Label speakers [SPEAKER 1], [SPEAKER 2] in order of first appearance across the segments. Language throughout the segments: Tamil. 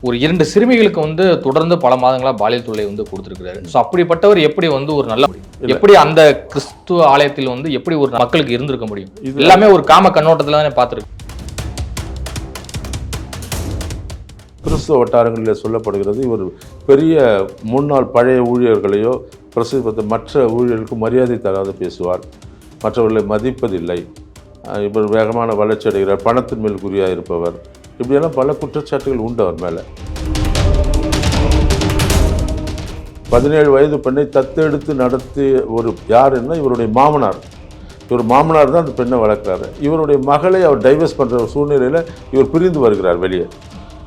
[SPEAKER 1] ஒரு 2 சிறுமிகளுக்கு வந்து தொடர்ந்து பல மாதங்களா பாலியல் தொல்லை வந்து கொடுத்திருக்கிறாரு. ஸோ அப்படிப்பட்டவர் எப்படி வந்து ஒரு நல்ல எப்படி அந்த கிறிஸ்துவ ஆலயத்தில் வந்து எப்படி ஒரு மக்களுக்கு இருந்திருக்க முடியும்? எல்லாமே ஒரு காம கண்ணோட்டத்துல தானே பார்த்திருக்கு.
[SPEAKER 2] கிறிஸ்துவ வட்டாரங்களில் சொல்லப்படுகிறது, இவர் பெரிய முன்னாள் பழைய ஊழியர்களையோ பிரசித்த மற்ற ஊழியர்களுக்கு மரியாதை தராது பேசுவார், மற்றவர்களை மதிப்பதில்லை, இவர் வேகமான வளர்ச்சி அடைகிறார், பணத்தின் மேல் குறியாக இருப்பவர், இப்படியெல்லாம் பல குற்றச்சாட்டுகள் உண்டு அவர் மேலே. 17 வயது பெண்ணை தத்தெடுத்து நடத்திய ஒரு யாருன்னா இவருடைய மாமனார். இவர் மாமனார் தான் அந்த பெண்ணை வளர்க்குறாரு. இவருடைய மகளை அவர் டைவர்ஸ் பண்ணுற சூழ்நிலையில் இவர் பிரிந்து வருகிறார் வெளியே.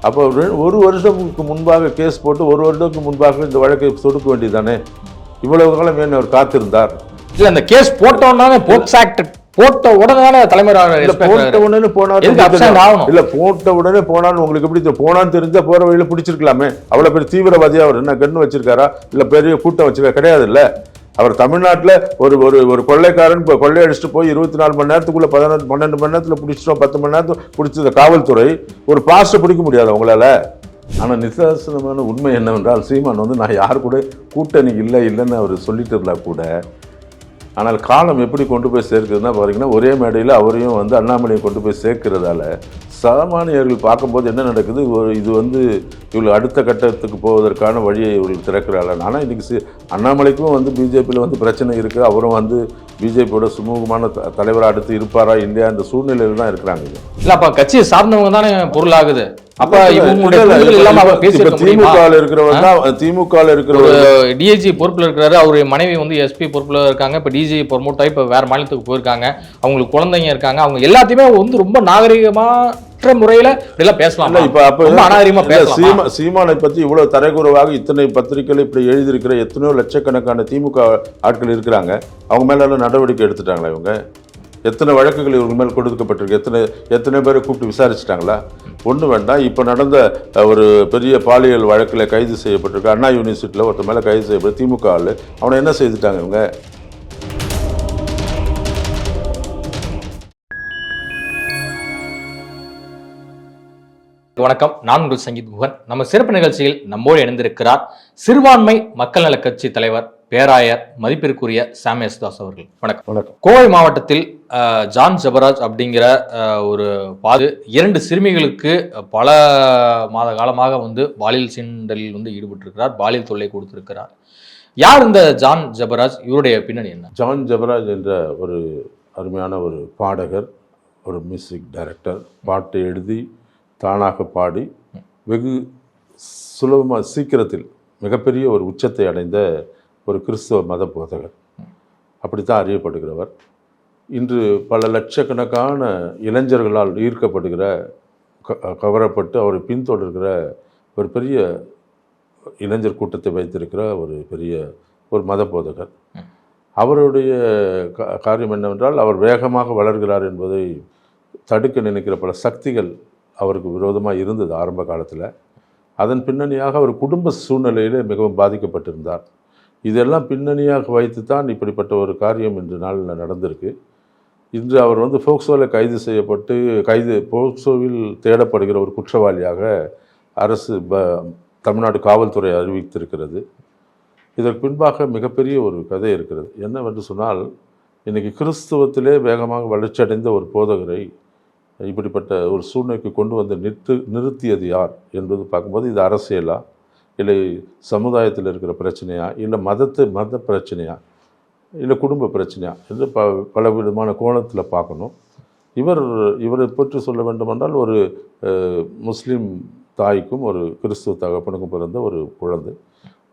[SPEAKER 2] அப்போ 1 வருஷத்துக்கு முன்பாக கேஸ் போட்டு 1 வருடத்துக்கு முன்பாக இந்த வழக்கை தொடுக்க வேண்டியதானே? இவ்வளவு காலம் ஏன் அவர் காத்திருந்தார்?
[SPEAKER 1] இல்லை, அந்த கேஸ் போட்டோன்னா போக்ஸ் ஆக்ட் போட்ட உடனே தலைமையில்
[SPEAKER 2] போட்ட உடனே போனார். இல்லை, போட்ட உடனே போனான்னு உங்களுக்கு எப்படி போனான்னு தெரிஞ்சா போகிற வழியில் பிடிச்சிருக்கலாமே. அவ்வளோ பெரிய தீவிரவாதியாக அவர் என்ன கன்று வச்சிருக்காரா? இல்லை பெரிய கூட்டம் வச்சிருக்கா? கிடையாது. இல்லை, அவர் தமிழ்நாட்டில் ஒரு கொள்ளைக்காரன் இப்போ கொள்ளையடிச்சிட்டு போய் 24 மணி நேரத்துக்குள்ளே 12 மணி நேரத்தில் பிடிச்சிட்டோம், 10 மணி நேரத்தில் பிடிச்சது காவல்துறை. ஒரு பாஸ்ட்டை பிடிக்க முடியாது அவங்களால. ஆனால் நிதர்சனமான உண்மை என்னவென்றால், சீமான் வந்து நான் யார் கூட கூட்டணி இல்லைன்னு அவர் சொல்லிட்டு இருந்தா கூட, ஆனால் காலம் எப்படி கொண்டு போய் சேர்க்குதுன்னா பார்த்தீங்கன்னா, ஒரே மேடையில் அவரையும் வந்து அண்ணாமலையை கொண்டு போய் சேர்க்கிறதால சாமானியர்கள் பார்க்கும்போது என்ன நடக்குது, இது வந்து இவர்கள் அடுத்த கட்டத்துக்கு போவதற்கான வழியை இவர்கள் திறக்கிறாள். ஆனால் இன்றைக்கி அண்ணாமலைக்கும் வந்து பிஜேபியில் வந்து பிரச்சனை இருக்குது. அவரும் வந்து பிஜேபியோட சுமூகமான தலைவராக அடுத்து இருப்பாரா இல்லையா இந்த சூழ்நிலையில் தான் இருக்கிறாங்க.
[SPEAKER 1] இல்லை, அப்போ கட்சியை சார்ந்தவங்க தானே பொருளாகுது.
[SPEAKER 2] திமுக
[SPEAKER 1] டிஐஜி பொறுப்புல இருக்கிறாரு, அவருடைய மனைவி வந்து எஸ்பி பொறுப்புல இருக்காங்க. இப்ப டிஜி ப்ரொமோட் ஆகி இப்ப வேற மாநிலத்துக்கு போயிருக்காங்க. அவங்களுக்கு குழந்தைங்க இருக்காங்க. அவங்க எல்லாத்தையுமே வந்து ரொம்ப நாகரிகமான முறையில இப்படிலாம் பேசலாம்.
[SPEAKER 2] இப்ப அப்ப சீமானை பத்தி இவ்வளவு தரைக்குறவாக இத்தனை பத்திரிகைகள் இப்படி எழுதியிருக்கிற எத்தனையோ லட்சக்கணக்கான திமுக ஆட்கள் இருக்கிறாங்க. அவங்க மேல நடவடிக்கை எடுத்துட்டாங்களா? இவங்க எத்தனை வழக்குகள் இவங்க மேல் கொடுக்கப்பட்டிருக்கு? எத்தனை பேரை கூப்பிட்டு விசாரிச்சிட்டாங்களா? ஒன்று வேண்டாம். இப்போ நடந்த ஒரு பெரிய பாலியல் வழக்கில் கைது செய்யப்பட்டிருக்கு. அண்ணா யூனிவர்சிட்டியில் ஒருத்தர் மேலே கைது செய்யப்பட்டு திமுக ஆள். அவனை என்ன செய்துட்டாங்க இவங்க?
[SPEAKER 1] வணக்கம், நான் உங்கள் சங்கீத் குகன். நம்ம சிறப்பு நிகழ்ச்சியில் நம்மோடு இணைந்திருக்கிறார் சிறுபான்மை மக்கள் நல கட்சி தலைவர் பேராயர் மதிப்பிற்குரிய சாம் யேசுதாஸ் அவர்கள். வணக்கம்.
[SPEAKER 2] வணக்கம்.
[SPEAKER 1] கோவை மாவட்டத்தில் ஜான் ஜபராஜ் அப்படிங்கிற ஒரு 2 சிறுமிகளுக்கு பல மாத காலமாக வந்து பாலியல் சீண்டலில் வந்து ஈடுபட்டிருக்கிறார், பாலியல் தொல்லை கொடுத்திருக்கிறார். யார் இந்த ஜான் ஜபராஜ்? இவருடைய பின்னணி என்ன?
[SPEAKER 2] ஜான் ஜபராஜ் என்ற ஒரு அருமையான ஒரு பாடகர், ஒரு மியூசிக் டைரக்டர். பாட்டு எழுதி தானாக பாடி வெகு சுலபமாக சீக்கிரத்தில் மிகப்பெரிய ஒரு உச்சத்தை அடைந்த ஒரு கிறிஸ்தவ மத போதகர். அப்படித்தான் அறியப்படுகிறவர். இன்று பல லட்சக்கணக்கான இளைஞர்களால் ஈர்க்கப்படுகிற, கவரப்பட்டு அவரை பின்தொடர்கிற ஒரு பெரிய இளைஞர் கூட்டத்தை வைத்திருக்கிற ஒரு பெரிய ஒரு மத போதகர். அவருடைய காரியம் என்னவென்றால், அவர் வேகமாக வளர்கிறார் என்பதை தடுக்க நினைக்கிற பல சக்திகள் அவருக்கு விரோதமாக இருந்தது ஆரம்ப காலத்தில். அதன் பின்னணியாக அவர் குடும்ப சூழ்நிலையில் மிகவும் பாதிக்கப்பட்டிருந்தார். இதெல்லாம் பின்னணியாக வைத்து தான் இப்படிப்பட்ட ஒரு காரியம் இன்று நாளில் நடந்திருக்கு. இன்று அவர் வந்து போக்சோவில் கைது செய்யப்பட்டு போக்சோவில் தேடப்படுகிற ஒரு குற்றவாளியாக அரசு தமிழ்நாடு காவல்துறை அறிவித்திருக்கிறது. இதற்கு பின்பாக மிகப்பெரிய ஒரு கதை இருக்கிறது. என்னவென்று சொன்னால், இன்றைக்கி கிறிஸ்துவத்திலே வேகமாக வளர்ச்சியடைந்த ஒரு போதகரை இப்படிப்பட்ட ஒரு சூழ்நிலைக்கு கொண்டு வந்து நிறுத்தியது யார் என்பது பார்க்கும்போது, இது அரசியலா, இல்லை சமுதாயத்தில் இருக்கிற பிரச்சனையா, இல்லை மத பிரச்சனையா, இல்லை குடும்ப பிரச்சனையா என்று பல விதமான கோணத்தில் பார்க்கணும். இவரை பற்றி சொல்ல வேண்டுமென்றால், ஒரு முஸ்லீம் தாய்க்கும் ஒரு கிறிஸ்துவ தகப்பனுக்கும் பிறந்த ஒரு குழந்தை.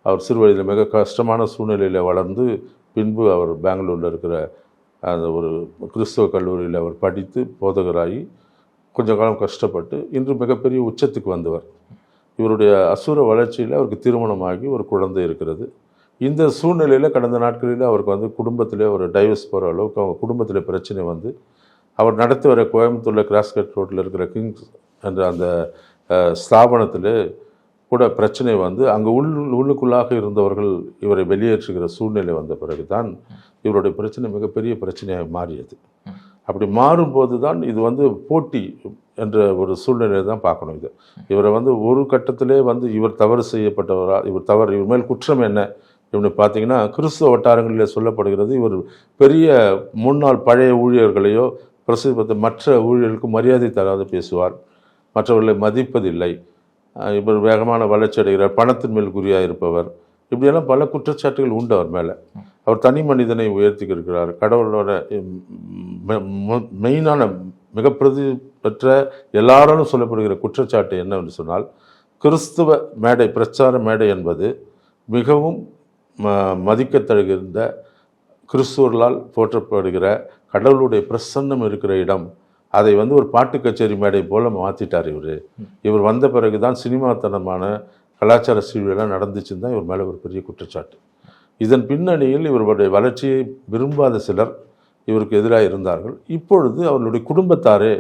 [SPEAKER 2] அவர் சிறு வயதில் மிக கஷ்டமான சூழ்நிலையில் வளர்ந்து பின்பு அவர் பெங்களூரில் இருக்கிற அந்த ஒரு கிறிஸ்தவ கல்லூரியில் அவர் படித்து போதகராகி கொஞ்ச காலம் கஷ்டப்பட்டு இன்று மிகப்பெரிய உச்சத்துக்கு வந்தவர். இவருடைய அசுர வளர்ச்சியில் அவருக்கு திருமணமாகி ஒரு குழந்தை இருக்கிறது. இந்த சூழ்நிலையில் கடந்த நாட்களில் அவருக்கு வந்து குடும்பத்திலே ஒரு டைவர்ஸ் போகிற அளவுக்கு அவங்க குடும்பத்தில் பிரச்சனை வந்து, அவர் நடத்தி வர கோயம்புத்தூரில் கிராஸ்கட் ரோட்டில் இருக்கிற கிங்ஸ் என்ற அந்த ஸ்தாபனத்தில் கூட பிரச்சனை வந்து, அங்கே உள்ளுக்குள்ளாக இருந்தவர்கள் இவரை வெளியேற்றுகிற சூழ்நிலை வந்த பிறகு தான் இவருடைய பிரச்சனை மிகப்பெரிய பிரச்சனையாக மாறியது. அப்படி மாறும்போது தான் இது வந்து போட்டி என்ற ஒரு சூழ்நிலையை தான் பார்க்கணும். இவரை வந்து ஒரு கட்டத்திலே வந்து இவர் தவறு செய்யப்பட்டவரா, இவர் மேல் குற்றம் என்ன இப்படி பார்த்தீங்கன்னா கிறிஸ்துவ வட்டாரங்களில் சொல்லப்படுகிறது, இவர் பெரிய முன்னாள் பழைய ஊழியர்களையோ பிரசித்தி பெற்ற மற்ற ஊழியர்களுக்கு மரியாதை தராது பேசுவார், மற்றவர்களை மதிப்பதில்லை, இவர் வேகமான வளர்ச்சி அடைகிறார், பணத்தின் மேல் குறியாக இருப்பவர், இப்படியெல்லாம் பல குற்றச்சாட்டுகள் உண்டு அவர் மேலே. அவர் தனி மனிதனை உயர்த்திக்கிருக்கிறார். கடவுளோட மெயினான மிக பிரதி பெற்ற எல்லாராலும் சொல்லப்படுகிற குற்றச்சாட்டு என்னவென்று சொன்னால், கிறிஸ்துவ மேடை, பிரச்சார மேடை என்பது மிகவும் மதிக்கத்தழுகின்ற, கிறிஸ்துவர்களால் போற்றப்படுகிற, கடவுளுடைய பிரசன்னம் இருக்கிற இடம். அதை வந்து ஒரு பாட்டு கச்சேரி மேடை போல் மாற்றிட்டார் இவர் வந்த பிறகு தான் சினிமாத்தனமான கலாச்சார சீழ்வெல்லாம் நடந்துச்சுன்னு தான் இவர் மேலே ஒரு பெரிய குற்றச்சாட்டு. இதன் பின்னணியில் இவருடைய வளர்ச்சியை விரும்பாத சிலர் இவருக்கு எதிராக இருந்தார்கள். இப்பொழுது அவர்களுடைய குடும்பத்தாரே,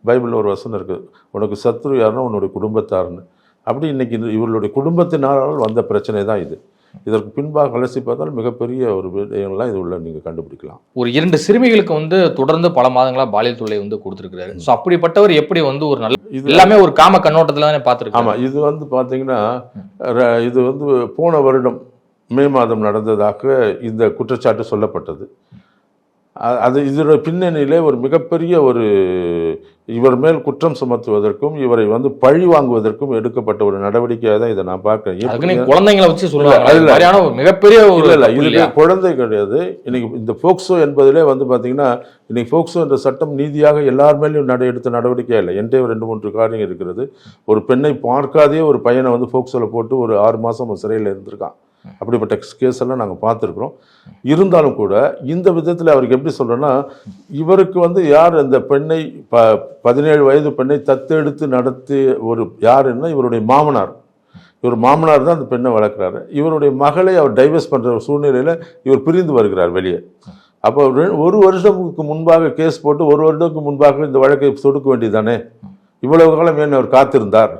[SPEAKER 2] பைபிளில் ஒரு வசனம் இருக்குது, உனக்கு சத்ரு யாருன்னா உன்னுடைய குடும்பத்தாருன்னு. அப்படி இன்னைக்கு இவர்களுடைய குடும்பத்தினால் வந்த பிரச்சனை தான் இது. இதற்கு பின்பாக அலசி பார்த்தால் மிகப்பெரிய ஒரு விடயங்கள்லாம் இது உள்ள நீங்கள் கண்டுபிடிக்கலாம்.
[SPEAKER 1] ஒரு 2 சிறுமிகளுக்கு வந்து தொடர்ந்து பல மாதங்களாக பாலியல் தொல்லை வந்து கொடுத்துருக்கிறாரு. ஸோ அப்படிப்பட்டவர் எப்படி வந்து ஒரு நல்ல எல்லாமே ஒரு காம கண்ணோட்டத்தில் தானே பார்த்துருக்கோம்.
[SPEAKER 2] ஆமாம், இது வந்து பார்த்தீங்கன்னா இது வந்து போன வருடம் மே மாதம் நடந்ததாக இந்த குற்றச்சாட்டு சொல்லப்பட்டது. அது இதோட பின்னணியிலே ஒரு மிகப்பெரிய ஒரு இவர் மேல் குற்றம் சுமத்துவதற்கும் இவரை வந்து பழி வாங்குவதற்கும் எடுக்கப்பட்ட ஒரு நடவடிக்கையாக தான் இதை நான் பார்க்கிறேன்.
[SPEAKER 1] குழந்தைங்களை வச்சு சொல்லுவாங்க, மிகப்பெரிய
[SPEAKER 2] இது குழந்தை கிடையாது. இன்னைக்கு இந்த போக்சோ என்பதிலே வந்து பார்த்தீங்கன்னா, இன்னைக்கு போக்சோ என்ற சட்டம் நீதியாக எல்லார் மேலேயும் எடுத்த நடவடிக்கையாக இல்லை. என்கிட்ட 2-3 காரியம் இருக்கிறது. ஒரு பெண்ணை பார்க்காதே ஒரு பையனை வந்து போக்சோவில் போட்டு ஒரு 6 மாதம் சிறையில் இருந்திருக்கான். அப்படிப்பட்ட கேஸ் எல்லாம் நாங்கள் பார்த்துருக்குறோம். இருந்தாலும் கூட இந்த விதத்தில் அவருக்கு எப்படி சொல்கிறேன்னா, இவருக்கு வந்து யார் அந்த பெண்ணை 17 வயது பெண்ணை தத்தெடுத்து நடத்தி ஒரு யாருன்னா இவருடைய மாமனார். இவர் மாமனார் தான் அந்த பெண்ணை வளர்க்குறாரு. இவருடைய மகளை அவர் டைவர்ஸ் பண்ணுற சூழ்நிலையில் இவர் பிரிந்து வருகிறார் வெளியே. அப்போ 1 வருஷத்துக்கு முன்பாக கேஸ் போட்டு 1 வருடத்துக்கு முன்பாக இந்த வழக்கை தொடுக்க வேண்டியதானே? இவ்வளவு காலம் ஏன் அவர் காத்திருந்தார்?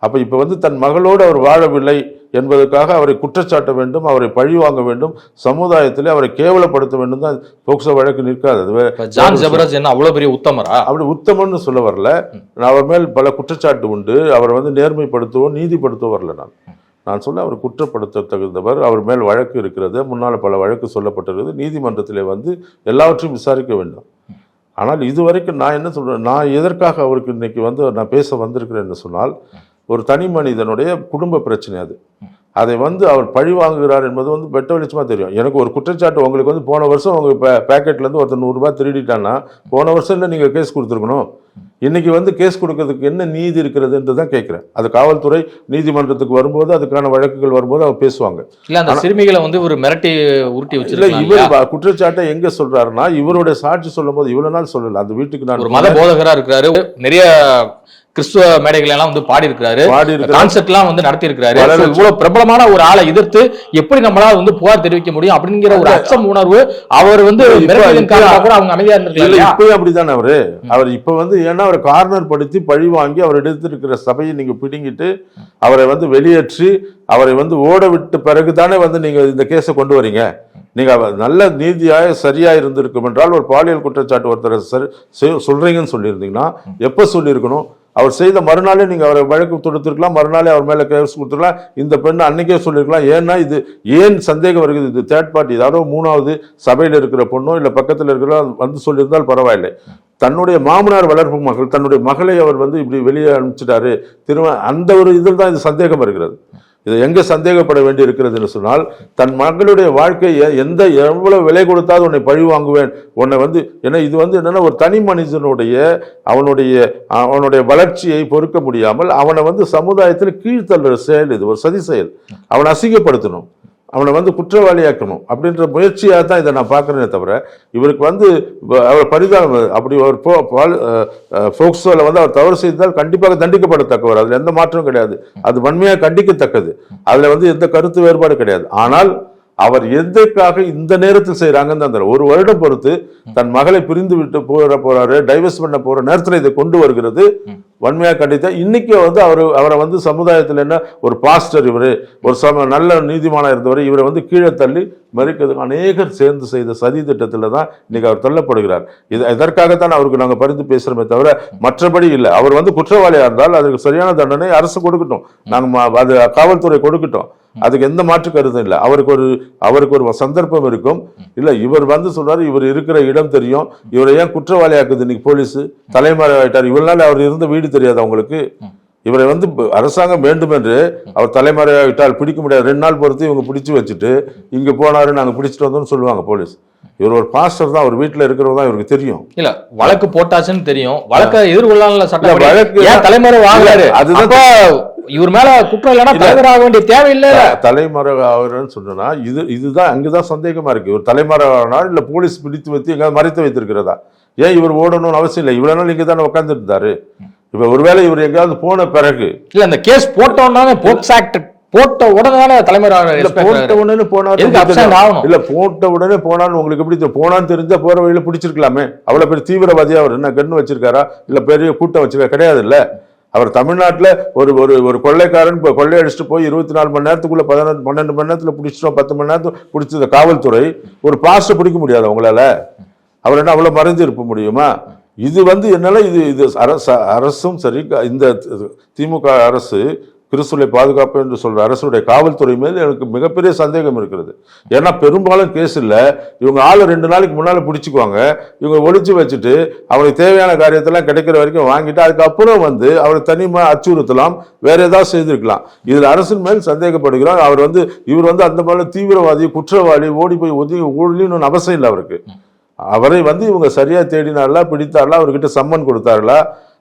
[SPEAKER 2] அப்போ இப்போ வந்து தன் மகளோடு அவர் வாழவில்லை என்பதற்காக அவரை குற்றச்சாட்ட வேண்டும், அவரை பழி வாங்க வேண்டும், சமுதாயத்திலே அவரை கேவலப்படுத்த வேண்டும் தான் போக்சோ வழக்கு நிற்காது.
[SPEAKER 1] ஜான் ஜபராஜ் என்ன அவ்வளோ பெரிய உத்தமரா?
[SPEAKER 2] அப்படி உத்தமன்னு சொல்ல வரல. அவர் மேல் பல குற்றச்சாட்டு உண்டு. அவரை வந்து நேர்மைப்படுத்தவோ நீதிப்படுத்தவோ வரல. நான் சொல்ல அவர் குற்றப்படுத்த தகுந்தவர். அவர் மேல் வழக்கு இருக்கிறது, முன்னால் பல வழக்கு சொல்லப்பட்டிருக்கிறது. நீதிமன்றத்திலே வந்து எல்லாவற்றையும் விசாரிக்க வேண்டும். ஆனால் இதுவரைக்கும் நான் என்ன சொல்கிறேன், நான் எதற்காக அவருக்கு இன்னைக்கு வந்து நான் பேச வந்திருக்கிறேன்னு சொன்னால், ஒரு தனி மனிதனுடைய குடும்ப பிரச்சனை அது. அதை வந்து அவர் பழி வாங்குகிறார் என்பது வந்து வெட்ட வெளிச்சமாக தெரியும். எனக்கு ஒரு குற்றச்சாட்டு, உங்களுக்கு வந்து போன வருஷம் உங்கள் பேக்கெட்லேருந்து ஒருத்தர் 100 ரூபாய் திருடிட்டான்னா போன வருஷம் இல்லை நீங்கள் கேஸ் கொடுத்துருக்கணும். இன்னைக்கு வந்து கேஸ் கொடுக்கறதுக்கு என்ன நீதி இருக்கிறதுன்றது தான் கேட்குறேன். அது காவல்துறை நீதிமன்றத்துக்கு வரும்போது அதுக்கான வழக்குகள் வரும்போது அவர் பேசுவாங்க.
[SPEAKER 1] இல்லை அந்த சிறுமிகளை வந்து ஒரு மிரட்டி உருட்டி வச்சு
[SPEAKER 2] இல்லை, இவர் குற்றச்சாட்டை எங்கே சொல்றாருன்னா, இவருடைய சாட்சி சொல்லும் போது இவ்வளவு நாள் சொல்லல. அந்த வீட்டுக்கு நான்
[SPEAKER 1] ஒரு மத போதகராக இருக்கிறாரு, நிறைய கிறிஸ்துவ மேடைகள் எல்லாம் வந்து பாடி இருக்கிறாரு, கான்செப்ட் எல்லாம் வந்து நடத்தி இருக்கிறாரு. இவ்வளவு பிரபலமான ஒரு ஆளை எதிர்த்து எப்படி நம்மளால வந்து புகார் தெரிவிக்க முடியும் அப்படிங்கிற ஒரு அச்சம் உணர்வு அவர் வந்து அவங்க அமைதியா இருந்திருக்காங்க.
[SPEAKER 2] இப்பயும் அப்படித்தானே அவர் இப்ப வந்து ஏன்னா அவர் கார்னர் படுத்தி பழி வாங்கி அவர் எடுத்திருக்கிற சபையை நீங்க பிடுங்கிட்டு அவரை வந்து வெளியேற்றி அவரை வந்து ஓட விட்டு பிறகுதானே வந்து நீங்க இந்த கேஸை கொண்டு வரீங்க. நீங்க நல்ல நீதியாக சரியா இருந்திருக்கும் என்றால், ஒரு பாலியல் குற்றச்சாட்டு ஒருத்தர் சொல்றீங்கன்னு சொல்லியிருந்தீங்கன்னா எப்ப சொல்லியிருக்கணும்? அவர் செய்த மறுநாளே நீங்க அவரை வழக்கு தொடுத்திருக்கலாம், மறுநாளே அவர் மேல கேஸ் கொடுத்துருக்கலாம். இந்த பெண்ணை அன்னைக்கே சொல்லியிருக்கலாம். ஏன்னா இது ஏன் சந்தேகம் வருகிறது? இது தேர்ட் பார்ட்டி, யாரோ 3வது சபையில் இருக்கிற பொண்ணோ இல்லை பக்கத்தில் இருக்கிற வந்து சொல்லியிருந்தால் பரவாயில்லை. தன்னுடைய மாமனார் வளர்ப்பு மகள், தன்னுடைய மகளை அவர் வந்து இப்படி வெளியே அனுப்பிச்சிட்டாரு திரும்ப, அந்த ஒரு இதில் தான் இது சந்தேகம் வருகிறது. இதை எங்க சந்தேகப்பட வேண்டி இருக்கிறதுன்னு சொன்னால், தன் மகளுடைய வாழ்க்கையை எவ்வளவு விலை கொடுத்தாலும் உன்னை பழி வாங்குவேன், உன்னை வந்து ஏன்னா இது வந்து என்னன்னா ஒரு தனி மனிதனுடைய அவனுடைய வளர்ச்சியை பொறுக்க முடியாமல் அவனை வந்து சமுதாயத்தில் கீழ்த்தள்ளுற செயல், இது ஒரு சதி செயல். அவனை அசிங்கப்படுத்தணும், அவனை வந்து குற்றவாளியாக்கணும் அப்படின்ற முயற்சியாக தான் இதை நான் பார்க்குறேனே தவிர, இவருக்கு வந்து அவர் பரிதாபம். அப்படி ஒரு போக்சோவில் வந்து அவர் தவறு செய்தால் கண்டிப்பாக தண்டிக்கப்படத்தக்கவர், அதில் எந்த மாற்றமும் கிடையாது. அது வன்மையாக கண்டிக்கத்தக்கது, அதில் வந்து எந்த கருத்து வேறுபாடு கிடையாது. ஆனால் அவர் எதற்காக இந்த நேரத்தில் செய்யறாங்கன்னு அந்த ஒரு வருடம் பொறுத்து தன் மகளை பிரிந்து விட்டு போறாரு, டைவர்ஸ் பண்ண போற நேரத்தில் இதை கொண்டு வருகிறது வன்மையாக கண்டித்தா. இன்னைக்கு வந்து அவரை வந்து சமுதாயத்தில் என்ன ஒரு பாஸ்டர், இவரு ஒரு நல்ல நீதிமானா இருந்தவர், இவரை வந்து கீழே தள்ளி மறிக்கிறதுக்கு அநேகர் சேர்ந்து செய்த சதி திட்டத்தில் தான் இன்னைக்கு அவர் தள்ளப்படுகிறார். இதற்காகத்தான் அவருக்கு நாங்கள் பரிந்து பேசுறோமே தவிர மற்றபடி இல்லை. அவர் வந்து குற்றவாளியா இருந்தால் அதுக்கு சரியான தண்டனை அரசு கொடுக்கட்டும், நாங்கள் அது காவல்துறை கொடுக்கட்டும், அதுக்கு எந்த மாற்று கருத்தும் இல்லை. அவருக்கு ஒரு சந்தர்ப்பம் இருக்கும். இல்ல இவர் வந்து சொல்றாரு இவர் இருக்கிற இடம் தெரியும், இவரை ஏன் குற்றவாளியாக்குது இன்னைக்கு போலீஸ், தலைமறைவாயிட்டார், இவ்வளவு நாள் அவர் இருந்த வீடு தெரியாது அவங்களுக்கு, இவரை வந்து அரசாங்கம் வேண்டும் என்று அவர் தலைமறைவாயிட்டால் பிடிக்க முடியாது, 2 நாள் பொறுத்து இவங்க பிடிச்சு வச்சுட்டு இங்க போனாரு நாங்க பிடிச்சிட்டு வந்தோம்னு சொல்லுவாங்க போலீஸ். இவர் ஒரு பாஸ்டர் தான், அவர் வீட்டுல இருக்கிறவர் தான் இவருக்கு தெரியும். இல்ல
[SPEAKER 1] வழக்கு போட்டாச்சுன்னு தெரியும், வழக்க எதிர்கொள்ளல சட்டம் வழக்கு தலைமறை வாங்கறாரு, அதுதான் இவர் மேல குற்றம் இல்லைன்னா தலைமறையாக வேண்டிய தேவையில்லை.
[SPEAKER 2] தலைமறை ஆகுறன்னு சொன்னா இதுதான் அங்கதான் சந்தேகமா இருக்கு. இவர் தலைமறை ஆனார் இல்ல போலீஸ் பிடித்து வைத்து எங்க மறைத்து வைத்திருக்கிறதா? ஏன் இவர் ஓடணும்னு அவசியம் இல்லை, இவ்வளவு நாள் இங்க தானே உட்கார்ந்து இருந்தாரு. இப்ப ஒருவேளை இவர் எங்கேயாவது போன பிறகு இல்ல
[SPEAKER 1] இந்த கேஸ் போட்டோம்னா போக்ஸ் ஆக்ட் போட்ட உடனே தலைமறை
[SPEAKER 2] போட்ட உடனே போனாரு இல்ல போட்ட உடனே போனான்னு உங்களுக்கு எப்படி போனான்னு தெரிஞ்சா போற வழியில பிடிச்சிருக்கலாமே. அவ்வளவு பெரிய தீவிரவாதியா அவர் என்ன கண்ணு வச்சிருக்காரா இல்ல பெரிய கூட்டம் வச்சிருக்கா? கிடையாது. இல்ல அவர் தமிழ்நாட்டில் ஒரு கொள்ளைக்காரன் கொள்ளையடிச்சுட்டு போய் 24 மணி நேரத்துக்குள்ள 12 மணி நேரத்தில் பிடிச்சிட்டோம், 10 மணி நேரத்துக்கு பிடிச்ச காவல்துறை ஒரு பாஸ்டை பிடிக்க முடியாது அவங்களால. அவர் என்ன அவ்வளவு மறைஞ்சு இருக்க முடியுமா? இது வந்து என்னால இது அரசும் சரி, இந்த திமுக அரசு கிறிஸ்துவை பாதுகாப்பு என்று சொல்ற அரசுடைய காவல்துறை மேல் எனக்கு மிகப்பெரிய சந்தேகம் இருக்கிறது. ஏன்னா பெரும்பாலும் கேஸ் இல்ல, இவங்க ஆளு 2 நாளைக்கு முன்னால பிடிச்சுக்குவாங்க, இவங்க ஒழிச்சு வச்சுட்டு அவருக்கு தேவையான காரியத்தெல்லாம் கிடைக்கிற வரைக்கும் வாங்கிட்டு அதுக்கப்புறம் வந்து அவரை தனிமா அச்சுறுத்தலாம், வேற ஏதாவது செய்திருக்கலாம். இதுல அரசின் மேல் சந்தேகப்படுகிறார். இவர் வந்து அந்த மாதிரி தீவிரவாதி குற்றவாளி ஓடி போய் ஒழியணும்னு அவசியம் இல்லை அவருக்கு. அவரை வந்து இவங்க சரியா தேடினார்களா, பிடித்தார்களா, அவர்கிட்ட சம்மன் கொடுத்தார்களா,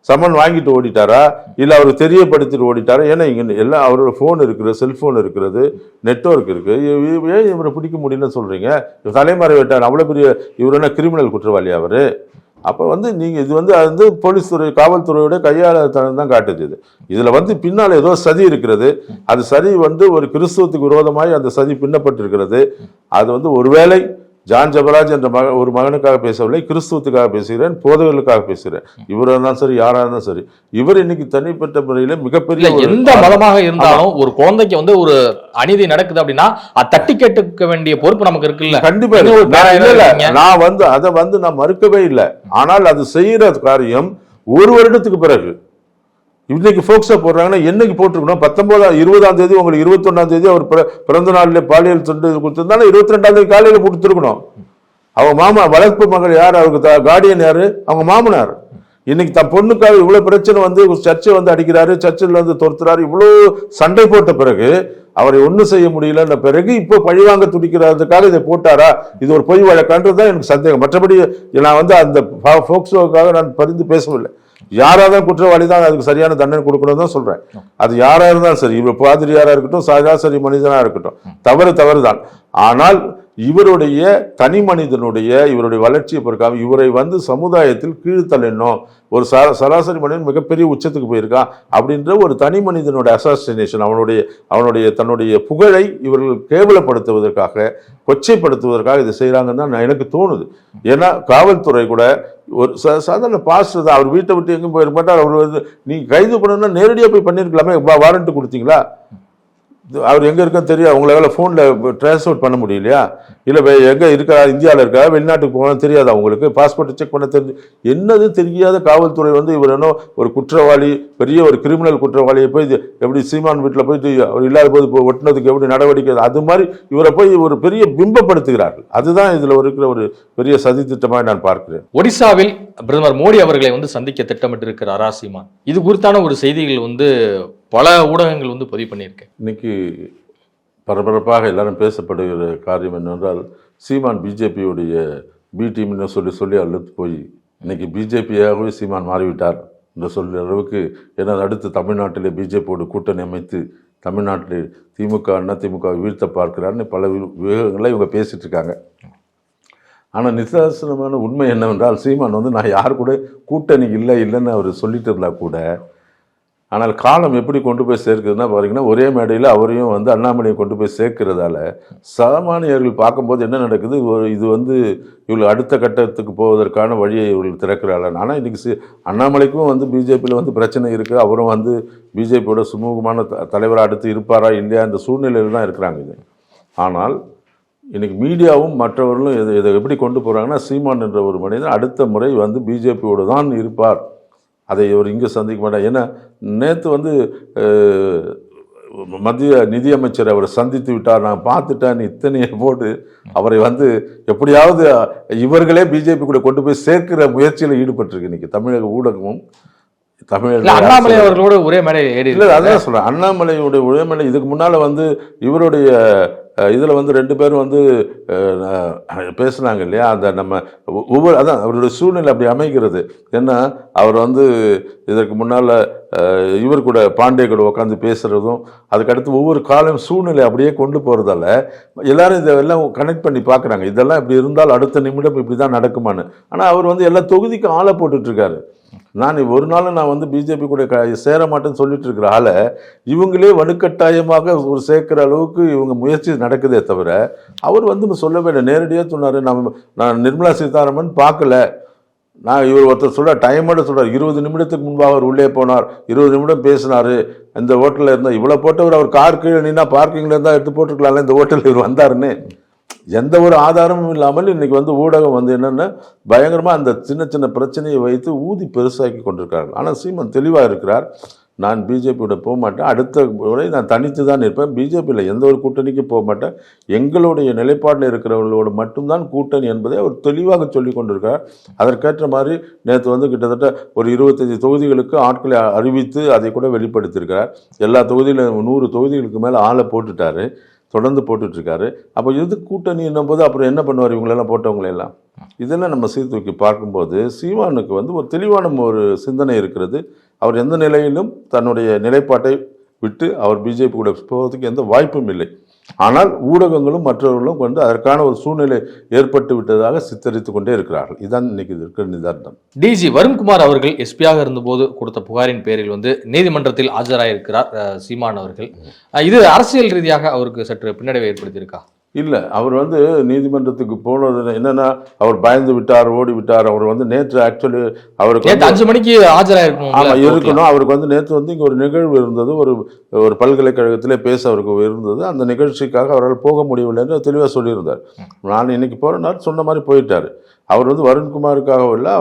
[SPEAKER 2] சம்மன் வாங்கிட்டு ஓடிட்டாரா இல்ல அவருக்கு தெரியப்படுத்திட்டு ஓடிட்டாரா? ஏன்னா இங்க எல்லாம் அவரோட போன் இருக்கிறது, செல்போன் இருக்கிறது, நெட்வொர்க் இருக்கு. ஏன் இவரை பிடிக்க முடியலன்னு சொல்றீங்க? தலைமறை விட்டார், அவ்வளவு பெரிய இவர் என்ன கிரிமினல் குற்றவாளி அவரு? அப்ப வந்து நீங்க இது வந்து போலீஸ் துறை காவல்துறையோட கையாளத்தனம் தான் காட்டுது. இதுல வந்து பின்னால் ஏதோ சதி இருக்கிறது. அது சதி வந்து ஒரு கிறிஸ்துவத்துக்கு விரோதமாய் அந்த சதி பின்னப்பட்டிருக்கிறது. அது வந்து ஒருவேளை ஜான் ஜபராஜ் என்ற ஒரு மகனுக்காக பேசவில்லை, கிறிஸ்துவத்துக்காக பேசுகிறேன், போதவர்களுக்காக பேசுகிறேன். இவராக இருந்தாலும் சரி, யாராக இருந்தாலும் சரி, இவர் இன்னைக்கு தனிப்பட்ட முறையில மிகப்பெரிய
[SPEAKER 1] எந்த மதமாக இருந்தாலும் ஒரு குழந்தைக்கு வந்து ஒரு அநீதி நடக்குது அப்படின்னா தட்டி கேட்டுக்க வேண்டிய பொறுப்பு நமக்கு இருக்குல்ல.
[SPEAKER 2] கண்டிப்பா நான் வந்து அதை வந்து நான் மறுக்கவே இல்லை. ஆனால் அது செய்யற காரியம் 1 வருடத்துக்கு பிறகு இன்னைக்கு போக்சோ போடுறாங்கன்னா என்னைக்கு போட்டிருக்கணும்? 20ஆம் தேதி உங்களுக்கு 21ஆம் தேதி அவர் பிறந்த நாளில் பாலியல் தொண்டு கொடுத்திருந்தாலும் 22ஆம் தேதி காலையில கொடுத்துருக்கணும். அவங்க மாமா வளர்ப்பு மகள் யார், அவருக்கு கார்டியன் யாரு? அவங்க மாமனார். இன்னைக்கு தன் பொண்ணுக்காக இவ்வளவு பிரச்சனை வந்து சர்ச்சை வந்து அடிக்கிறாரு, சர்ச்சில் வந்து துரத்துறாரு, இவ்வளவு சண்டை போட்ட பிறகு அவரை ஒன்றும் செய்ய முடியலன்ற பிறகு இப்போ பழிவாங்க துடிக்கிறதுக்காக இதை போட்டாரா? இது ஒரு பொய் வழக்கான்றதுதான் எனக்கு சந்தேகம். மற்றபடி நான் வந்து அந்த போக்சோவுக்காக நான் பரிந்து பேசவில்லை. யாராதான் குற்றவாளி தான் அதுக்கு சரியான தண்டனை கொடுக்கணும் தான் சொல்றேன். அது யாரா இருந்தாலும் சரி, இவர் பாதிரியாரா இருக்கட்டும், சராசரி மனிதனா இருக்கட்டும், தவறு தான். ஆனால் இவருடைய தனி மனிதனுடைய இவருடைய வளர்ச்சியை பொறுக்காம இவரை வந்து சமுதாயத்தில் கீழ்த்தள்ளணும், ஒரு சராசரி மனிதன் மிகப்பெரிய உச்சத்துக்கு போயிருக்கான் அப்படின்ற ஒரு தனி மனிதனுடைய அசாசினேஷன், அவனுடைய தன்னுடைய புகழை இவர்கள் கேவலப்படுத்துவதற்காக, கொச்சைப்படுத்துவதற்காக இதை செய்யறாங்கன்னு தான் எனக்கு தோணுது. ஏன்னா காவல்துறை கூட ஒரு சாதாரண பாஸ்டர் தான், அவர் வீட்டை விட்டு எங்கும் போயிருக்க மாட்டார். அவர் வந்து நீங்க கைது பண்ணணும்னா நேரடியாக போய் பண்ணிருக்கலாமே, வாரண்ட் கொடுத்தீங்களா? அவர் எங்க இருக்குன்னு தெரியும், அவங்களால போன்ல டிரான்ஸ்போர்ட் பண்ண முடியலையா? இல்ல எங்க இருக்கா, இந்தியாவில் இருக்கா, வெளிநாட்டுக்கு போகணும் தெரியாதா உங்களுக்கு? பாஸ்போர்ட் செக் பண்ண தெரிஞ்சு என்னது தெரியாத காவல்துறை வந்து இவர் என்ன ஒரு குற்றவாளி, பெரிய ஒரு கிரிமினல் குற்றவாளியை போய் எப்படி சீமான் வீட்டில் போயிட்டு அவர் இல்லாத போது ஒட்டினதுக்கு எப்படி நடவடிக்கை, அது மாதிரி இவரை போய் ஒரு பெரிய பிம்பப்படுத்துகிறார்கள். அதுதான் இதுல இருக்கிற ஒரு பெரிய சதி திட்டமாக நான் பார்க்கிறேன்.
[SPEAKER 1] ஒடிசாவில் பிரதமர் மோடி அவர்களை வந்து சந்திக்க திட்டமிட்டிருக்கிறாரா சீமான்? இது குறித்தான ஒரு செய்திகள் வந்து பல ஊடகங்கள் வந்து பதிவு பண்ணியிருக்கேன்.
[SPEAKER 2] இன்னைக்கு பரபரப்பாக எல்லாரும் பேசப்படுகிற காரியம் என்னவென்றால், சீமான் பிஜேபியுடைய பி டீம்னு சொல்லி அழுத்து போய் இன்னைக்கு பிஜேபியாகவே சீமான் மாறிவிட்டார் என்று சொல்கிற அளவுக்கு. ஏன்னா அடுத்து தமிழ்நாட்டிலே பிஜேபியோட கூட்டணி அமைத்து தமிழ்நாட்டில் திமுக அதிமுக வீழ்த்த பார்க்கிறார்னு பல விவேகங்களை இவங்க பேசிட்டு இருக்காங்க. ஆனால் நிதர்சனமான உண்மை என்னவென்றால், சீமான் வந்து நான் யார் கூட கூட்டணி இல்லைன்னு அவர் சொல்லிட்டு இருந்தா கூட ஆனால் காலம் எப்படி கொண்டு போய் சேர்க்குதுன்னா பாத்தீங்கன்னா, ஒரே மேடையில் அவரையும் வந்து அண்ணாமலையை கொண்டு போய் சேர்க்கிறதால சாமானியர்கள் பார்க்கும்போது என்ன நடக்குது, இது வந்து இவர்கள் அடுத்த கட்டத்துக்கு போவதற்கான வழியை இவர்கள் திறக்கிறார்கள். ஆனால் இன்னைக்கு அண்ணாமலைக்கும் வந்து பிஜேபியில் வந்து பிரச்சனை இருக்குது. அவரும் வந்து பிஜேபியோட சுமூகமான தலைவராக அடுத்து இருப்பாரா இல்லையா இந்த சூழ்நிலையில் தான் இருக்கிறாங்க. இது ஆனால் இன்னைக்கு மீடியாவும் மற்றவர்களும் இதை எப்படி கொண்டு போகிறாங்கன்னா, சீமான் என்ற ஒரு மனிதன் அடுத்த முறை வந்து பிஜேபியோடு தான் இருப்பார், அதை இவர் இங்கே சந்திக்க மாட்டார். ஏன்னா நேற்று வந்து மத்திய நிதியமைச்சர் அவரை சந்தித்து விட்டார், நான் பார்த்துட்டேன் இத்தனையை போட்டு அவரை வந்து எப்படியாவது இவர்களே பிஜேபி கூட கொண்டு போய் சேர்க்கிற முயற்சியில் ஈடுபட்டிருக்கு இன்னைக்கு தமிழக ஊடகமும்.
[SPEAKER 1] அண்ணாமலை அவர்களோட ஒரே மேடை ஏறி
[SPEAKER 2] இல்லை, அதான் சொல்கிறேன். அண்ணாமலையுடைய ஒரே மேடை இதுக்கு முன்னால் வந்து இவருடைய இதில் வந்து 2 பேரும் வந்து பேசுனாங்க இல்லையா, அந்த நம்ம ஒவ்வொரு அதான் அவருடைய சூழ்நிலை அப்படி அமைகிறது. ஏன்னா அவர் வந்து இதற்கு முன்னால் இவர் கூட பாண்டே கூட உட்காந்து பேசுகிறதும், அதுக்கடுத்து ஒவ்வொரு காலம் சூழ்நிலை அப்படியே கொண்டு போகிறதால எல்லாரும் இதெல்லாம் கனெக்ட் பண்ணி பார்க்குறாங்க. இதெல்லாம் இப்படி இருந்தால் அடுத்த நிமிடம் இப்படி தான் நடக்குமான்னு. ஆனால் அவர் வந்து எல்லா தொகுதிக்கும் ஆளை போட்டுட்ருக்காரு. நான் ஒரு நாள் நான் வந்து பிஜேபி கூட சேர மாட்டேன்னு சொல்லிட்டு இருக்கிற ஆளை இவங்களே வலுக்கட்டாயமாக ஒரு சேர்க்கிற அளவுக்கு இவங்க முயற்சி நடக்குதே தவிர, அவர் வந்து சொல்லவே இல்லை. நேரடியாக சொன்னார், நான் நிர்மலா சீதாராமன் பார்க்கல. நான் இவர் ஒருத்தர் சொல்கிறார், டைமோட சொல்கிறார், 20 நிமிடத்துக்கு முன்பாக அவர் உள்ளே போனார், 20 நிமிடம் பேசினார், இந்த ஹோட்டலில் இருந்தால் இவ்வளோ போட்டவர் அவர் கார் கீழே நின்னா பார்க்கிங்கில் இருந்தால் எடுத்து போட்டுருக்கலாம்ல, இந்த ஹோட்டலில் இவர் வந்தாருன்னு எந்த ஒரு ஆதாரமும் இல்லாமல் இன்னைக்கு வந்து ஊடகம் வந்து என்னென்னா பயங்கரமாக அந்த சின்ன சின்ன பிரச்சனையை வைத்து ஊதி பெருசாக்கி கொண்டிருக்கார்கள். ஆனால் சீமான் தெளிவாக இருக்கிறார், நான் பிஜேபியோட போக மாட்டேன், அடுத்த முறை நான் தனித்து தான் இருப்பேன், பிஜேபியில் எந்த ஒரு கூட்டணிக்கும் போக மாட்டேன், எங்களுடைய நிலைப்பாட்டில் இருக்கிறவர்களோடு மட்டும்தான் கூட்டணி என்பதை அவர் தெளிவாக சொல்லி கொண்டிருக்கிறார். அதற்கேற்ற மாதிரி நேற்று வந்து கிட்டத்தட்ட ஒரு 25 தொகுதிகளுக்கு ஆட்களை அறிவித்து அதை கூட வெளிப்படுத்தியிருக்கிறார். எல்லா தொகுதியிலும் 100 தொகுதிகளுக்கு மேலே ஆளை போட்டுட்டாரு, தொடர்ந்து போட்டுட்ருக்காரு. அப்போ இது கூட்டணி என்னும் போது அப்புறம் என்ன பண்ணுவார் இவங்களெல்லாம் போட்டவங்களெல்லாம்? இதெல்லாம் நம்ம சீர்தூக்கி பார்க்கும்போது சீமானுக்கு வந்து ஒரு தெளிவான ஒரு சிந்தனை இருக்கிறது. அவர் எந்த நிலையிலும் தன்னுடைய நிலைப்பாட்டை விட்டு அவர் பிஜேபி கூட போவதற்கு எந்த வாய்ப்பும் இல்லை. ஆனால் ஊடகங்களும் மற்றவர்களும் கொண்டு அதற்கான ஒரு சூழ்நிலை ஏற்பட்டு விட்டதாக சித்தரித்து கொண்டே இருக்கிறார்கள். இதுதான் இன்னைக்கு இருக்கிற நிதார்த்தம்.
[SPEAKER 1] டிஜி வருண்குமார் அவர்கள் எஸ்பியாக இருந்தபோது கொடுத்த புகாரின் பேரில் வந்து நீதிமன்றத்தில் ஆஜராயிருக்கிறார் சீமான் அவர்கள். இது அரசியல் ரீதியாக அவருக்கு சற்று பின்னடைவை ஏற்படுத்தியிருக்கா?
[SPEAKER 2] இல்லை, அவர் வந்து நீதிமன்றத்துக்கு போனது என்னன்னா அவர் பயந்து விட்டார், ஓடி விட்டார். அவர் வந்து நேற்று ஆக்சுவலி அவருக்கு
[SPEAKER 1] 5 மணிக்கு ஆஜராயிருக்கணும்.
[SPEAKER 2] ஆமாம், இருக்கணும். அவருக்கு வந்து நேற்று வந்து இங்கே ஒரு நிகழ்வு இருந்தது, ஒரு பல்கலைக்கழகத்திலே பேச அவருக்கு இருந்தது. அந்த நிகழ்ச்சிக்காக அவரால் போக முடியவில்லைன்னு தெளிவாக சொல்லியிருந்தார். நான் இன்னைக்கு போகிறேன்னா சொன்ன மாதிரி போயிட்டார். அவர் வந்து வருண்குமாருக்காக இல்லை,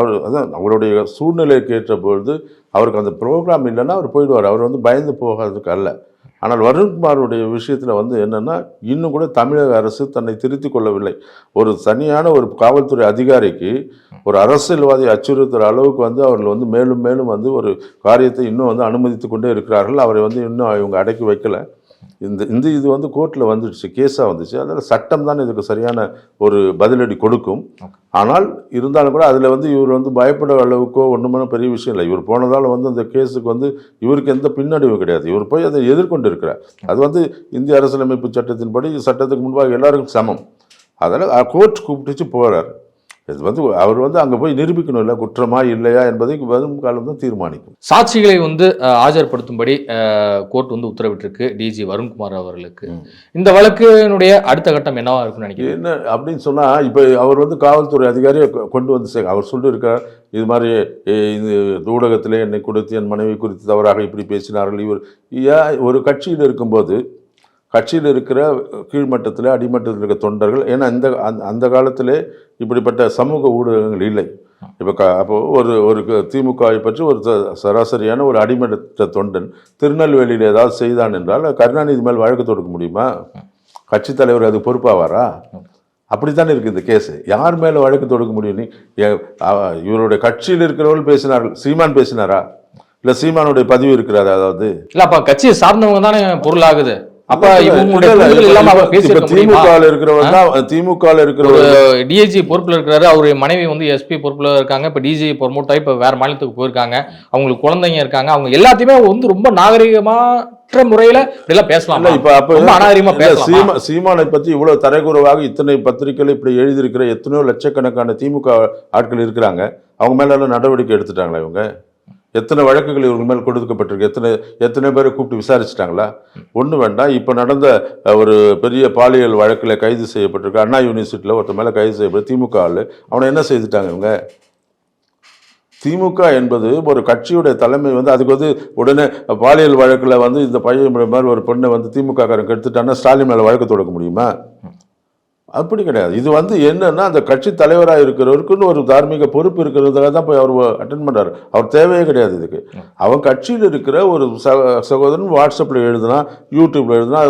[SPEAKER 2] அவர் அதான் அவருடைய சூழ்நிலைக்கு ஏற்ற பொழுது அவருக்கு அந்த ப்ரோக்ராம் இல்லைன்னா அவர் போயிடுவார். அவர் வந்து பயந்து போகிறதுக்கு அல்ல. ஆனால் வருண்குமாருடைய விஷயத்தில் வந்து என்னென்னா இன்னும் கூட தமிழக அரசு தன்னை திருத்திக் கொள்ளவில்லை. ஒரு தனியான ஒரு காவல்துறை அதிகாரிக்கு ஒரு அரசியல்வாதி அச்சுறுத்துகிற அளவுக்கு வந்து அவர்கள் வந்து மேலும் மேலும் வந்து ஒரு காரியத்தை இன்னும் வந்து அனுமதித்து கொண்டே இருக்கிறார்கள். அவரை வந்து இன்னும் இவங்க அடக்கி வைக்கலை. இது வந்து கோர்ட்டில் வந்துடுச்சு, கேஸாக வந்துச்சு. அதில் சட்டம் தான் இதுக்கு சரியான ஒரு பதிலடி கொடுக்கும். ஆனால் இருந்தாலும் கூட அதில் வந்து இவர் வந்து பயப்பட அளவுக்கோ ஒன்றுமான பெரிய விஷயம் இல்லை. இவர் போனதால் வந்து அந்த கேஸுக்கு வந்து இவருக்கு எந்த பின்னடைவும் கிடையாது. இவர் போய் அதை எதிர்கொண்டு இருக்கிறார். அது வந்து இந்திய அரசியலமைப்பு சட்டத்தின்படி சட்டத்துக்கு முன்பாக எல்லாருக்கும் சமம். அதில் கோர்ட் கூப்பிட்டுச்சு போகிறார். இது வந்து அவர் வந்து அங்கே போய் நிரூபிக்கணும் இல்லை குற்றமா இல்லையா என்பதை வரும் காலம் தான் தீர்மானிக்கும்.
[SPEAKER 1] சாட்சிகளை வந்து ஆஜர்படுத்தும்படி கோர்ட் வந்து உத்தரவிட்டிருக்கு டிஜி வருண்குமார் அவர்களுக்கு. இந்த வழக்கினுடைய அடுத்த கட்டம் என்னவா இருக்குன்னு நினைக்கிறேன்? என்ன
[SPEAKER 2] அப்படின்னு சொன்னால் இப்போ அவர் வந்து காவல்துறை அதிகாரியை கொண்டு வந்து அவர் சொல்லியிருக்கார், இது மாதிரி ஊடகத்திலே என்னை கொடுத்து என் மனைவி குறித்து தவறாக இப்படி பேசினார்கள். இவர் ஒரு கட்சியில் இருக்கும்போது கட்சியில் இருக்கிற கீழ்மட்டத்தில் அடிமட்டத்தில் இருக்கிற தொண்டர்கள், ஏன்னா அந்த காலத்திலே இப்படிப்பட்ட சமூக ஊடகங்கள் இல்லை. இப்போ அப்போது ஒரு திமுகவை பற்றி ஒரு சராசரியான ஒரு அடிமட்ட தொண்டன் திருநெல்வேலியில் ஏதாவது செய்தான் என்றால் கருணாநிதி மேல் வழக்கு தொடுக்க முடியுமா? கட்சி தலைவர் அது பொறுப்பாவாரா? அப்படித்தான் இருக்குது இந்த கேஸு. யார் மேலே வழக்கு தொடுக்க முடியும்? இவருடைய கட்சியில் இருக்கிறவர்கள் பேசினார்கள், சீமான் பேசினாரா? இல்லை சீமானுடைய பதிவு இருக்கிறாரா? அதாவது இல்லை, அப்போ கட்சியை சார்ந்தவங்க தானே பொருள் ஆகுது. அப்ப திமுக டிஐஜி பொறுப்புல இருக்கிறாரு, அவருடைய மனைவி வந்து எஸ்பி பொறுப்புல இருக்காங்க. இப்ப டிஜி ப்ரொமோட் ஆகி இப்ப வேற மாநிலத்துக்கு போயிருக்காங்க, அவங்களுக்கு குழந்தைங்க இருக்காங்க. அவங்க எல்லாத்தையுமே வந்து ரொம்ப நாகரிகமான முறையில இப்படிலாம் பேசலாம். இப்ப அப்ப சீமானை பத்தி இவ்வளவு தரைக்குறவாக இத்தனை பத்திரிகைகள் இப்படி எழுதியிருக்கிற எத்தனையோ லட்சக்கணக்கான திமுக ஆட்கள் இருக்கிறாங்க. அவங்க மேல நடவடிக்கை எடுத்துட்டாங்களா? இவங்க எத்தனை வழக்குகள் இவங்க மேல் கொடுக்கப்பட்டிருக்கு, எத்தனை பேரை கூப்பிட்டு விசாரிச்சிட்டாங்களா? ஒன்றும் வேண்டாம். இப்போ நடந்த ஒரு பெரிய பாலியல் வழக்கில் கைது செய்யப்பட்டிருக்கு அண்ணா யூனிவர்சிட்டியில் ஒருத்தர் மேலே கைது செய்யப்பட்டு திமுக ஆள். அவனை என்ன செய்துட்டாங்க இவங்க? திமுக என்பது ஒரு கட்சியுடைய தலைமை வந்து அதுக்கு வந்து உடனே பாலியல் வழக்கில் வந்து இந்த பையன் மாதிரி ஒரு பெண்ணை வந்து திமுக காரங்க எடுத்துட்டான்னா ஸ்டாலின் மேலே வழக்கு தொடக்க முடியுமா? அப்படி கிடையாது. இது வந்து என்னன்னா அந்த கட்சி தலைவராக இருக்கிறவருக்குன்னு ஒரு தார்மீக பொறுப்பு இருக்கிறதுக்காக தான் போய் அவர் அட்டன் பண்ணுறாரு. அவர் தேவையே கிடையாது இதுக்கு. அவன் கட்சியில் இருக்கிற ஒரு சகோதரன் வாட்ஸ்அப்பில் எழுதுனா, யூடியூப்ல எழுதுனா,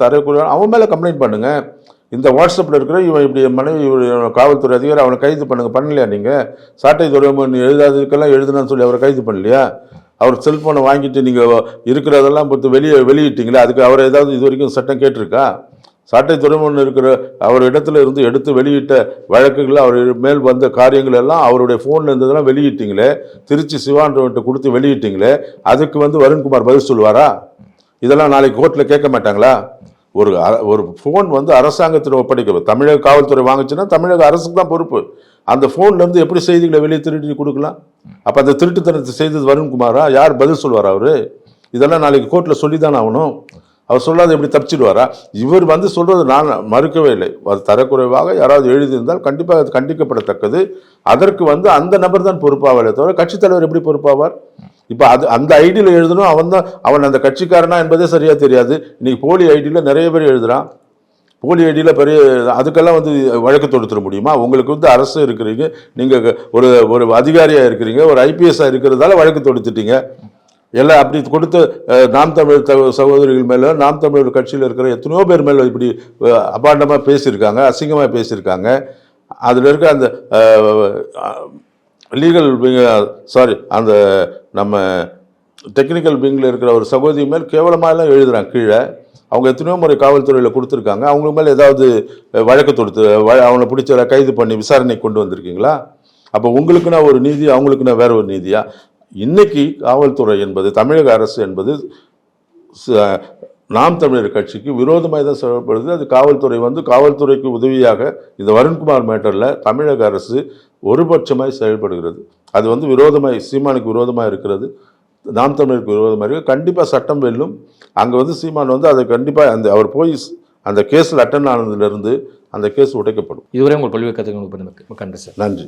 [SPEAKER 2] தரக்கூடிய அவன் மேலே கம்ப்ளைண்ட் பண்ணுங்க. இந்த வாட்ஸ்அப்பில் இருக்கிற இவன் இப்படி மனைவி காவல்துறை அதிகாரி அவனை கைது பண்ணுங்க. பண்ணலையா? நீங்கள் சாட்டை துறைமுன் எழுதாததுக்கெல்லாம் எழுதுனான்னு சொல்லி அவரை கைது பண்ணலையா? அவர் செல்ஃபோனை வாங்கிட்டு நீங்கள் இருக்கிறதெல்லாம் பொறுத்து வெளியிட்டீங்களா? அதுக்கு அவரை ஏதாவது இது வரைக்கும் சட்டம் கேட்டிருக்கா? சாட்டை துறைமுன் இருக்கிற அவர் இடத்துல இருந்து எடுத்து வெளியிட்ட வழக்குகள், அவர் மேல் வந்த காரியங்கள் எல்லாம் அவருடைய ஃபோனில் இருந்ததெல்லாம் வெளியிட்டீங்களே, திருச்சி சிவான்றவன்ட்டு கொடுத்து வெளியிட்டீங்களே, அதுக்கு வந்து வருண்குமார் பதில் சொல்லுவாரா? இதெல்லாம் நாளைக்கு கோர்ட்டில் கேட்க மாட்டாங்களா? ஒரு ஃபோன் வந்து அரசாங்கத்தில் ஒப்படைக்க தமிழக காவல்துறை வாங்குச்சுன்னா தமிழக அரசுக்கு தான் பொறுப்பு. அந்த ஃபோன்லேருந்து எப்படி செய்திகளை வெளியே திருட்டி கொடுக்கலாம்? அப்போ அந்த திருட்டுத்தனத்தை செய்தது வருண்குமாரா? யார் பதில் சொல்லுவார்? அவர் இதெல்லாம் நாளைக்கு கோர்ட்டில் சொல்லி தானே ஆகணும். அவர் சொல்லாத எப்படி தப்பிச்சிடுவாரா? இவர் வந்து சொல்றது நான் மறுக்கவே இல்லை. அது தரக்குறைவாக யாராவது எழுதியிருந்தால் கண்டிப்பாக அது கண்டிக்கப்படத்தக்கது. அதற்கு வந்து அந்த நபர் தான் பொறுப்பாவாரே தவிர கட்சித் தலைவர் எப்படி பொறுப்பாவார்? இப்போ அது அந்த ஐடியில் எழுதணும். அவன் அந்த கட்சிக்காரனா என்பதே சரியா தெரியாது. இன்னைக்கு போலி ஐடியில் நிறைய பேர் எழுதுறான். போலி ஐடியில் பெரிய அதுக்கெல்லாம் வந்து வழக்கு தொடுத்துட முடியுமா? உங்களுக்கு வந்து அரசு இருக்கிறீங்க, நீங்கள் ஒரு அதிகாரியாக இருக்கிறீங்க, ஒரு ஐபிஎஸ்ஸாக இருக்கிறதால வழக்கு தொடுத்துட்டீங்க. எல்லாம் அப்படி கொடுத்த நாம் தமிழர் சகோதரிகள் மேலே, நாம் தமிழர் கட்சியில் இருக்கிற எத்தனையோ பேர் மேலே இப்படி அபாண்டமாக பேசியிருக்காங்க, அசிங்கமாக பேசியிருக்காங்க. அதில் இருக்க அந்த லீகல் அந்த நம்ம டெக்னிக்கல் விங்கில் இருக்கிற ஒரு சகோதரி மேல் கேவலமாகலாம் எழுதுகிறாங்க. கீழே அவங்க எத்தனையோ முறை காவல்துறையில் கொடுத்துருக்காங்க. அவங்க மேலே ஏதாவது வழக்கு தொடுத்து அவனை பிடிச்ச கைது பண்ணி விசாரணை கொண்டு வந்திருக்கீங்களா? அப்போ உங்களுக்குன்னா ஒரு நீதி, அவங்களுக்குன்னா வேற ஒரு நீதியா? இன்னைக்கு காவல்துறை என்பது, தமிழக அரசு என்பது நாம் தமிழர் கட்சிக்கு விரோதமாக தான் செயல்படுது. அது காவல்துறை வந்து காவல்துறைக்கு உதவியாக இந்த வருண்குமார் மேட்டரில் தமிழக அரசு ஒருபட்சமாய் செயல்படுகிறது. அது வந்து விரோதமாய், சீமானுக்கு விரோதமாக இருக்கிறது, நாம் தமிழருக்கு விரோதமாக இருக்குது. கண்டிப்பாக சட்டம் வெல்லும். அங்கே வந்து சீமான் வந்து அதை கண்டிப்பாக அவர் போய் அந்த கேஸில் அட்டன் ஆனதுலேருந்து அந்த கேஸ் உடைக்கப்படும்.
[SPEAKER 1] இதுவரை உங்கள் பல்வேறு கருத்துக்களுக்கு நன்றி சார்.
[SPEAKER 2] நன்றி.